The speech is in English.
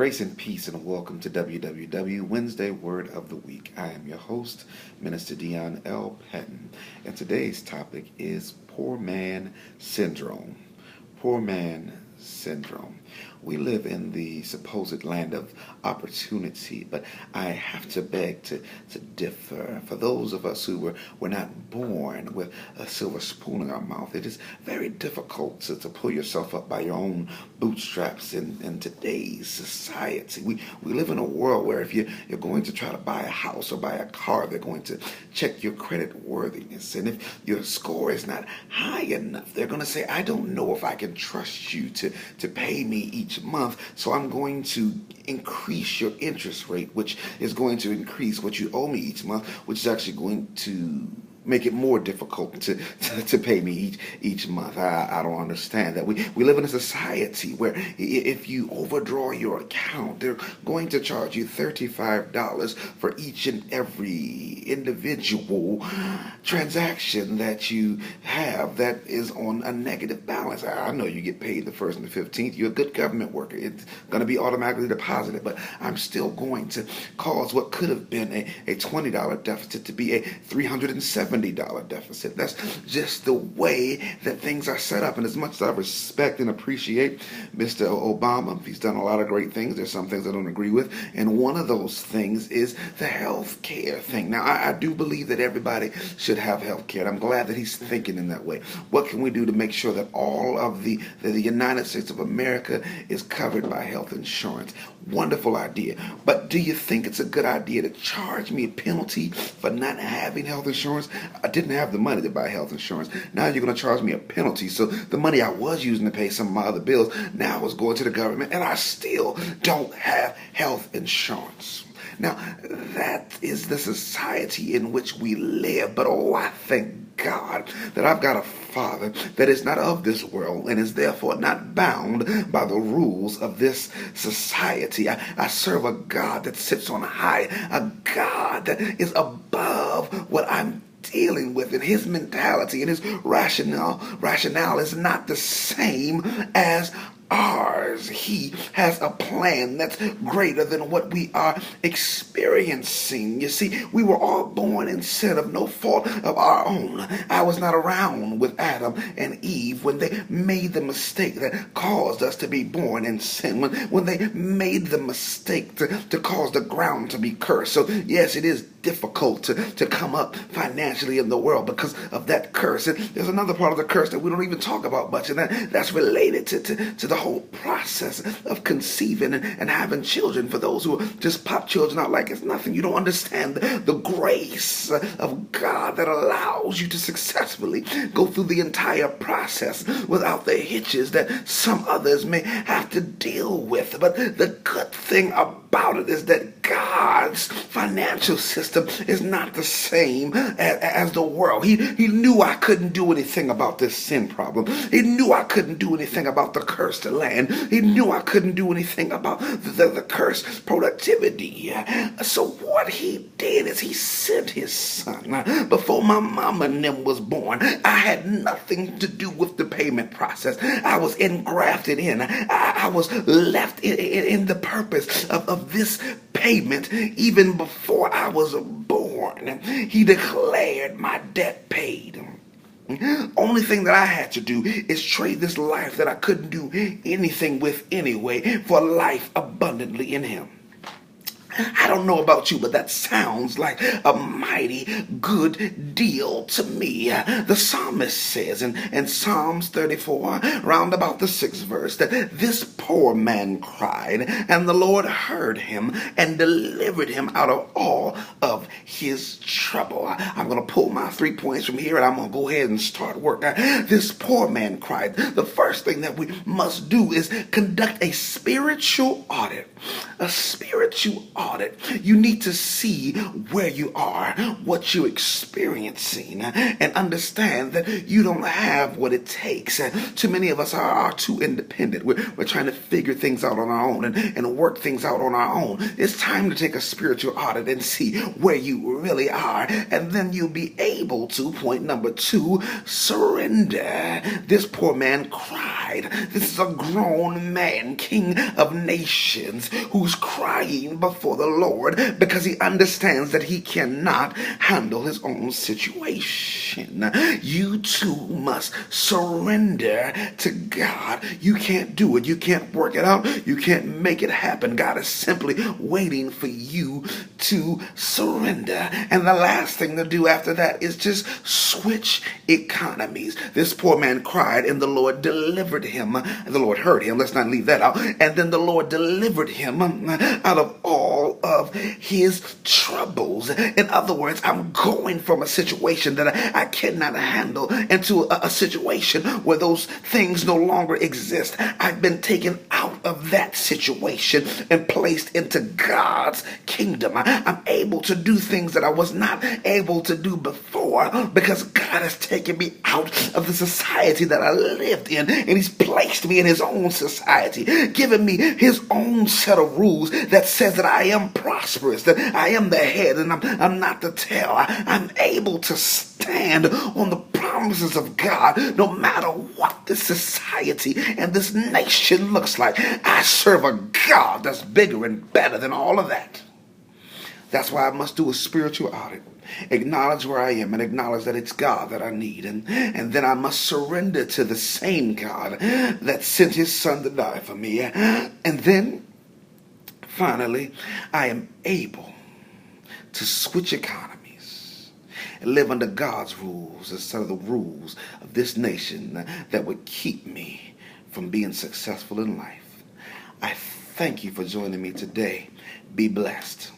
Grace and peace, and welcome to WWW Wednesday Word of the Week. I am your host, Minister Deon L. Patton, and today's topic is Poor Man Syndrome. Poor Man Syndrome. We live in the supposed land of opportunity, but I have to beg to differ. For those of us who were not born with a silver spoon in our mouth, it is very difficult to pull yourself up by your own bootstraps in today's society. We live in a world where if you're going to try to buy a house or buy a car, they're going to check your credit worthiness. And if your score is not high enough, they're going to say, I don't know if I can trust you to pay me each month, so I'm going to increase your interest rate, which is going to increase what you owe me each month, which is actually going to make it more difficult to pay me each month. I don't understand that. We live in a society where if you overdraw your account, they're going to charge you $35 for each and every individual transaction that you have that is on a negative balance. I know you get paid the 1st and the 15th. You're a good government worker. It's going to be automatically deposited, but I'm still going to cause what could have been a $20 deficit to be a $370 deficit. That's just the way that things are set up. And as much as I respect and appreciate Mr. Obama, he's done a lot of great things. There's some things I don't agree with. And one of those things is the health care thing. Now, I do believe that everybody should have health care. And I'm glad that he's thinking in that way. What can we do to make sure that all of the United States of America is covered by health insurance? Wonderful idea. But do you think it's a good idea to charge me a penalty for not having health insurance? I didn't have the money to buy health insurance. Now you're going to charge me a penalty. So the money I was using to pay some of my other bills now is going to the government, and I still don't have health insurance. Now, that is the society in which we live. But oh, I thank God that I've got a Father that is not of this world and is therefore not bound by the rules of this society. I serve a God that sits on high, a God that is above what I'm dealing with, and his mentality and his rationale is not the same as ours. He has a plan that's greater than what we are experiencing. You see, we were all born in sin of no fault of our own. I was not around with Adam and Eve when they made the mistake that caused us to be born in sin, when they made the mistake to cause the ground to be cursed. So yes, it is difficult to come up financially in the world because of that curse. And there's another part of the curse that we don't even talk about much, and that's related to the whole process of conceiving and having children. For those who just pop children out like it's nothing, you don't understand the grace of God that allows you to successfully go through the entire process without the hitches that some others may have to deal with. But the good thing about it is that God's financial system is not the same as the world. He knew I couldn't do anything about this sin problem. He knew I couldn't do anything about the cursed land. He knew I couldn't do anything about the cursed productivity. So what he did is he sent his son. Before my mama and them was born, I had nothing to do with the payment process. I was engrafted in. I was left in the purpose of this payment even before I was born. He declared my debt paid. Only thing that I had to do is trade this life that I couldn't do anything with anyway for life abundantly in him. I don't know about you, but that sounds like a mighty good deal to me. The psalmist says in Psalms 34, round about the 6th verse, that this poor man cried, and the Lord heard him and delivered him out of all of his trouble. I'm going to pull my 3 points from here, and I'm going to go ahead and start work. This poor man cried. The first thing that we must do is conduct a spiritual audit. A spiritual audit. You need to see where you are, what you're experiencing, and understand that you don't have what it takes. Too many of us are too independent. We're trying to figure things out on our own and work things out on our own. It's time to take a spiritual audit and see where you really are, and then you'll be able to, point number 2, surrender. This poor man cried. cried. This is a grown man, king of nations, who's crying before the Lord because he understands that he cannot handle his own situation. You too must surrender to God. You can't do it. You can't work it out. You can't make it happen. God is simply waiting for you to surrender. And the last thing to do after that is just switch economies. This poor man cried, and the Lord delivered him. And the Lord heard him. Let's not leave that out. And then the Lord delivered him out of all of his troubles. In other words, I'm going from a situation that I cannot handle into a situation where those things no longer exist. I've been taken out of that situation and placed into God's kingdom. I'm able to do things that I was not able to do before because God has taken me out of the society that I lived in, and he's placed me in his own society, given me his own set of rules that says that I am prosperous, that I am the head and I'm not the tail. I'm able to stand on the promises of God no matter what this society and this nation looks like. I serve a God that's bigger and better than all of that. That's why I must do a spiritual audit. Acknowledge where I am and acknowledge that it's God that I need. And then I must surrender to the same God that sent his son to die for me. And then, finally, I am able to switch economies and live under God's rules instead of the rules of this nation that would keep me from being successful in life. I thank you for joining me today. Be blessed.